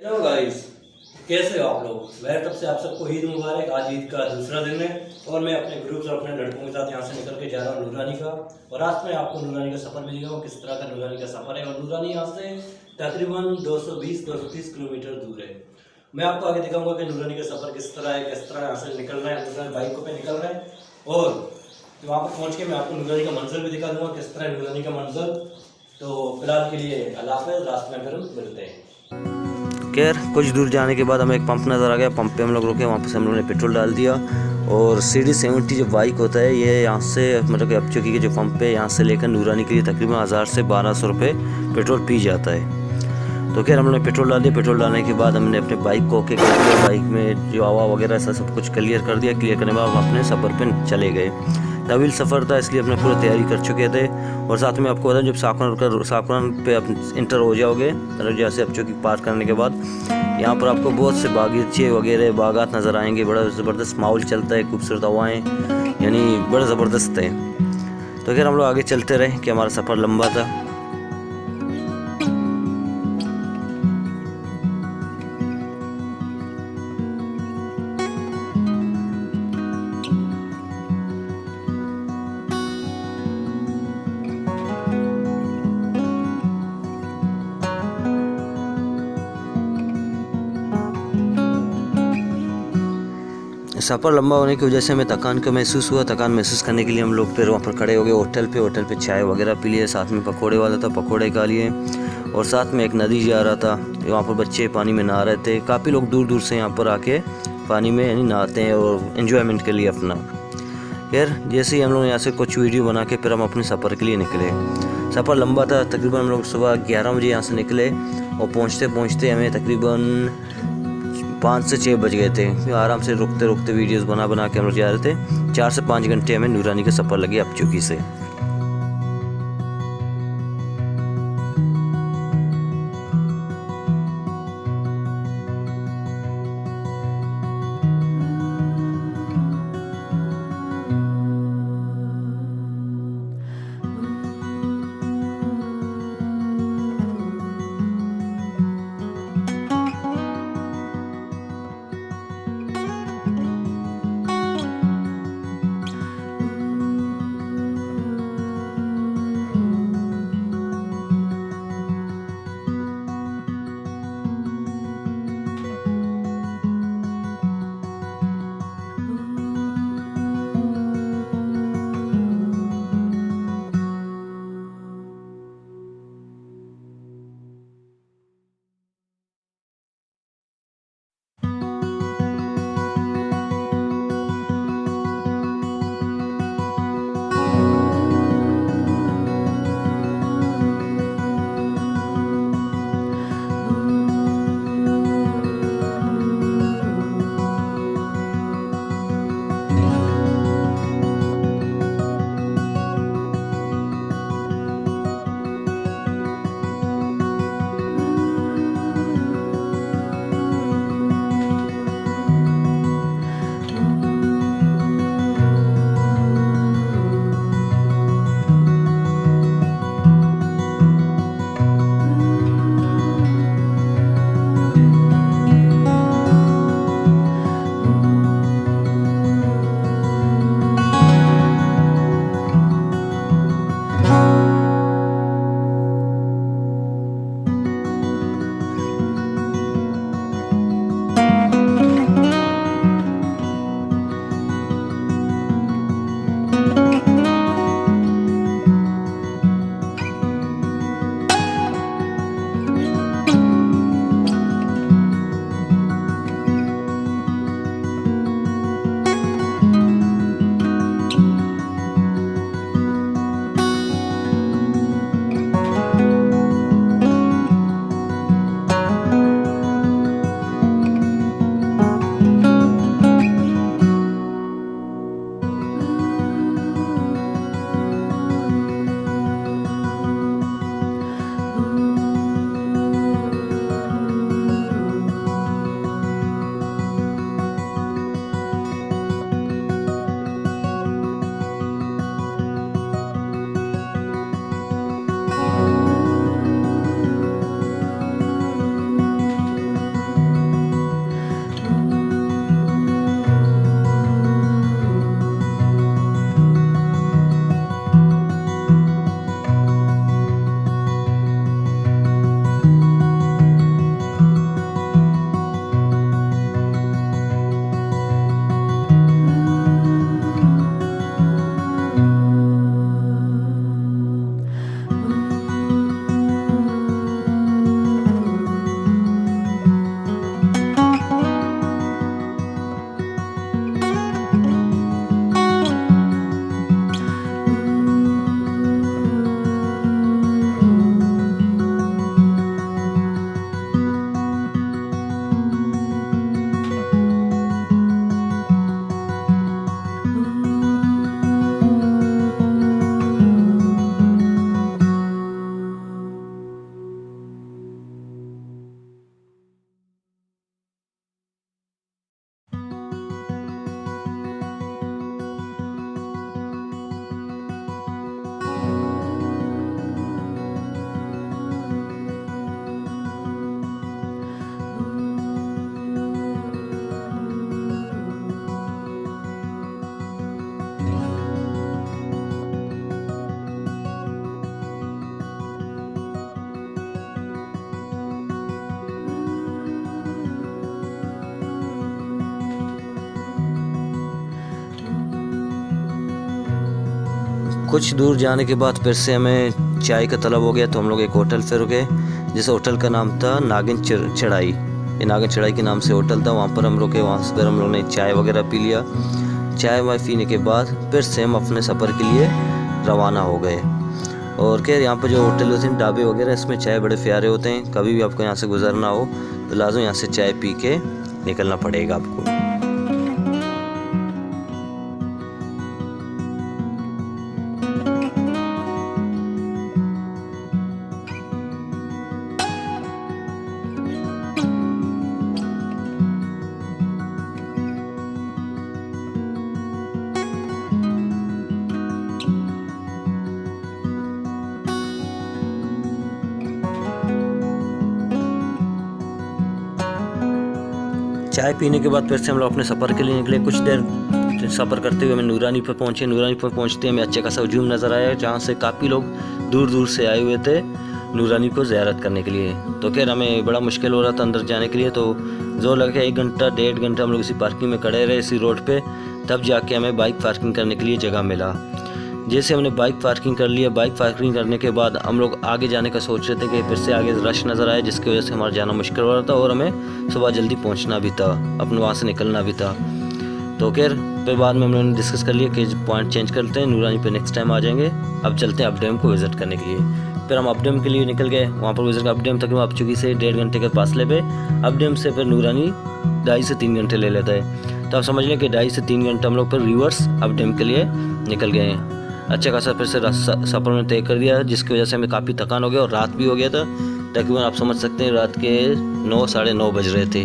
Hello guys, कैसे हो आप लोग। मेरे तरफ से आप सबको ईद मुबारक। आज ईद का दूसरा दिन है और मैं अपने ग्रुप और अपने लड़कों के साथ यहाँ से निकल के जा रहा हूँ नूरानी का। और आज मैं आपको नूरानी का सफ़र भी दिखाऊँ, किस तरह का नूरानी का सफ़र है। और नूरानी यहाँ से तकरीबन 220-230 किलोमीटर दूर है। मैं आपको आगे दिखाऊंगा कि नूरानी का सफ़र किस तरह है, किस तरह यहाँ से निकलना है। नूरानी बाइकों पर निकल रहे हैं और तो वहाँ पर पहुँच के मैं आपको नूरानी का मंजर भी दिखा दूँगा, किस तरह नूरानी का मंजर। तो फिलहाल के लिए अल्लाह हाफ़िज़, रास्ते में फिर हम मिलते हैं। खैर कुछ दूर जाने के बाद हमें एक पंप नज़र आ गया। पंप पे हम लोग रुके, वहाँ पे हम लोगों ने पेट्रोल डाल दिया। और CD70 जो बाइक होता है ये यहाँ से मतलब कि अपचौकी के जो पंप है यहाँ से लेकर नूरानी के लिए तकरीबन 1000 से 1200 रुपये पेट्रोल पी जाता है। तो खैर हम लोगने पेट्रोल डाल दिया। पेट्रोल डालने के बाद हमने अपने बाइक को ओके कर दिया, बाइक में जो हवा वगैरह ऐसा सब कुछ क्लियर कर दिया। क्लियर करने के बाद हम अपने सफ़र पर चले गए। तवील सफ़र था इसलिए अपने पूरी तैयारी कर चुके थे। और साथ में आपको बताऊँ, जब साकुरान पे आप इंटर हो जाओगे जैसे अपचौकी पार करने के बाद यहाँ पर आपको बहुत से बागीचे वगैरह बागात नज़र आएंगे। बड़ा ज़बरदस्त माहौल चलता है, खूबसूरत हवाएँ, यानी बड़ा ज़बरदस्त है। तो खैर हम लोग आगे चलते रहे कि हमारा सफ़र लंबा था। सफ़र लंबा होने की वजह से हमें थकान का महसूस हुआ। थकान महसूस करने के लिए हम लोग फिर वहाँ पर खड़े हो गए होटल पे चाय वगैरह पी लिए। साथ में पकोड़े वाला था, पकोड़े खा लिए। और साथ में एक नदी जा रहा था, वहाँ पर बच्चे पानी में नहा रहे थे। काफ़ी लोग दूर दूर से यहाँ पर आके पानी में यानी नहाते हैं और इन्जॉयमेंट के लिए अपना। खैर जैसे ही हम लोग यहाँ से कुछ वीडियो बना के फिर हम अपने सफ़र के लिए निकले। सफ़र लंबा था, तकरीबन हम लोग सुबह 11 बजे यहाँ से निकले और पहुँचते पहुँचते हमें तकरीबन 5 से 6 बज गए थे। आराम से रुकते रुकते वीडियोस बना के हम लोग जा रहे थे। 4 से 5 घंटे हमें नूरानी का सफ़र लगे अपचौकी से। कुछ दूर जाने के बाद फिर से हमें चाय का तलब हो गया, तो हम लोग एक होटल पे रुके, जिस होटल का नाम था नागिन चढ़ाई। ये नागिन चढ़ाई के नाम से होटल था। वहाँ पर हम रुके, वहाँ से फिर हम लोग ने चाय वगैरह पी लिया। चाय वाय पीने के बाद फिर से हम अपने सफ़र के लिए रवाना हो गए। और क्या यहाँ पर जो होटल होते हैं, ढाबे वगैरह, इसमें चाय बड़े प्यारे होते हैं। कभी भी आपको यहाँ से गुजरना हो तो लाजम यहाँ से चाय पी के निकलना पड़ेगा आपको। चाय पीने के बाद फिर से हम लोग अपने सफ़र के लिए निकले। कुछ देर सफ़र करते हुए हमें नूरानी पर पहुँचे। नूरानी पर पहुँचते हमें अच्छा खासा हजूम नज़र आया, जहाँ से काफ़ी लोग दूर दूर से आए हुए थे नूरानी को ज़ियारत करने के लिए। तो खैर हमें बड़ा मुश्किल हो रहा था अंदर जाने के लिए, तो जो लगा 1 घंटा 1.5 घंटा हम लोग इसी पार्किंग में खड़े रहे, इसी रोड पे, तब जाके हमें बाइक पार्किंग करने के लिए जगह मिला। जैसे हमने बाइक पार्किंग कर लिया, बाइक पार्किंग करने के बाद हम लोग आगे जाने का सोच रहे थे कि फिर से आगे रश नज़र आया, जिसकी वजह से हमारा जाना मुश्किल हो रहा था और हमें सुबह जल्दी पहुंचना भी था, अपने वहाँ से निकलना भी था। तो खैर फिर बाद में हम लोगों ने डिस्कस कर लिया कि पॉइंट चेंज करते हैं, नूरानी पे नेक्स्ट टाइम आ जाएंगे। अब चलते हैं अप डैम को विज़िट करने के लिए। फिर हम अप डैम के लिए निकल गए। वहाँ पर विज़िट, अप डैम तकरीबन आप चुकी से 1.5 घंटे के फासले पे, अप डैम से फिर नूरानी 2.5 से 3 घंटे ले लेता है। तो आप समझ लें कि 2.5 से 3 घंटे हम लोग फिर रिवर्स अप डैम के लिए निकल गए हैं। अच्छा खासा फिर से सफ़र में तय कर दिया, जिसकी वजह से हमें काफ़ी थकान हो गया और रात भी हो गया था। तकरीबन आप समझ सकते हैं रात के 9 साढ़े 9 बज रहे थे,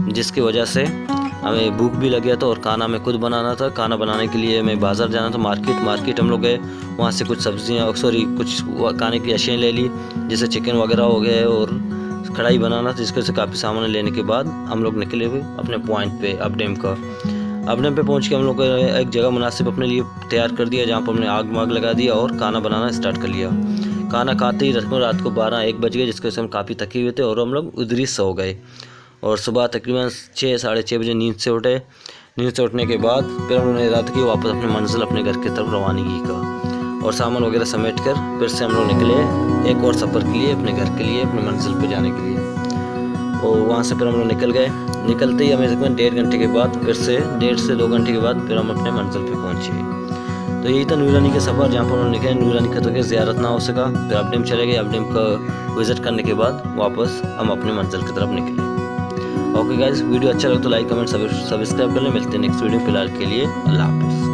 जिसकी वजह से हमें भूख भी लग गया था और खाना हमें खुद बनाना था। खाना बनाने के लिए हमें बाज़ार जाना था, मार्केट हम लोग गए। वहाँ से कुछ सब्जियाँ कुछ खाने की अशियाँ ले ली, जैसे चिकन वगैरह हो गए और कढ़ाई बनाना था, जिसके से काफ़ी सामान लेने के बाद हम लोग निकले हुए अपने पॉइंट पे अप डैम का। अप डैम पे पहुँच के हम लोग एक जगह मुनासिब अपने लिए तैयार कर दिया, जहाँ पर हमने आग वाग लगा दिया और खाना बनाना स्टार्ट कर लिया। खाना खाते ही रात को 12-1 बज गए, जिसकी वजह से हम काफ़ी थके हुए थे और हम लोग उधर ही सो गए। और सुबह तकरीबन 6 साढ़े 6 बजे नींद से उठे। नींद से उठने के बाद फिर हमने इरादा की वापस अपने मंजिल अपने घर की तरफ रवानगी का, और सामान वगैरह समेट कर फिर से हम लोग निकले एक और सफ़र के लिए, अपने घर के लिए, अपने मंजिल पर जाने के लिए। और वहाँ से फिर हम लोग निकल गए। निकलते ही हमें तकरीबन 1.5 घंटे के बाद फिर से 1.5 से 2 घंटे के बाद फिर हम अपने मंजिल पे पहुँचे। तो यही था नूरानी का सफ़र, जहाँ पर हम निकले। नूरानी का तो क्या ज़ियारत ना हो सका, फिर अप डैम चले गए। अप डैम का विज़िट करने के बाद वापस हम अपने मंजिल की तरफ निकले। ओके गाइस, वीडियो अच्छा लगे तो लाइक कमेंट सब्सक्राइब कर लें। मिलते हैं नेक्स्ट वीडियो। फिलहाल के लिए अल्लाह हाफ़िज़।